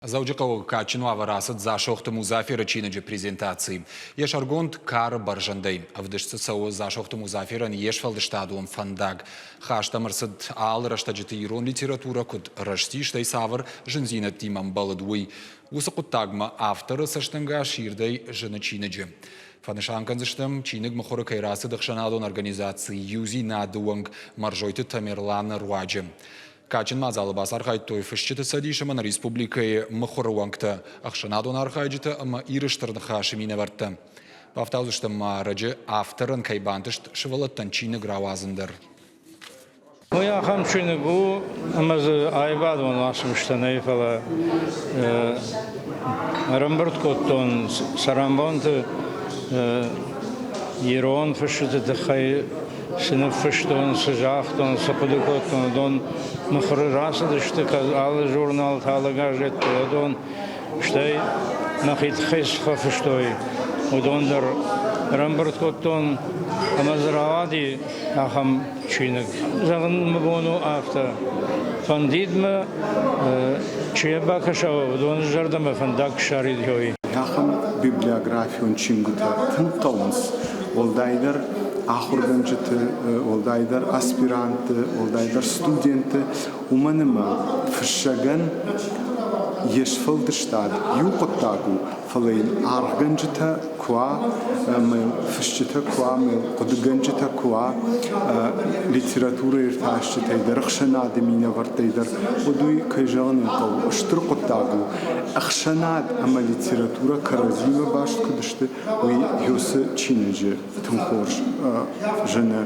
Заудикау качину аварасад зашохты музафира чинаджи презентации. Еш аргонт кар баржандай. Авдышцы сау зашохты музафиран еш фалдыштадуам фандаг. Хашта марсад ал раштаджиты ирон литература куд раштиштай савар жензина тимам баладуй. Усакуттагма автора саштанга ширдай жена чинаджи. Фанышанканзыштам чиныг махора кайрасы дахшанадон организации юзи надуанг маржойты Тамерлана Руаджи. Качин мазалы басар хайтой фышчыты садишама на республикой махоруангта, ахшанадон архайджита ама ирыштырны хашимина варта. Павтаузыштам мараджи авторын кайбантышт шывалаттан чины гравазындар. Я хамчины гу, амазы айбадван вашымштан айфала рамбырт коттон сарамбонты ерон фышчыты тахай сынып фыштон, сыжақтон, сапыдыкоттон, дон махры расыдышты, алы журнал талыга жетті, дон штай нахит хесха фыштой, удондар рамбырткоттон амазыравади ахам чинык. Загын мбону авто фандидмы чебакашау, дон жардамы фандак шарид йой. Ахам библиографион чингута тынтаунс, олдайдар ахурганчыты, олдайдар аспиранты, олдайдар студенты, уманыма фышаган ешфылдыштад, юқоттагу, фалейн арганчыта куа, фышчыта куа, кудыганчыта куа, литература ирташчытайдар, ахшанад мина вартайдар, одуй кайжаган ентау, ыштырқоттагу, ахшанад ама литература каразима башт кудышты, уй юсы чиныжы, тымхорж, жена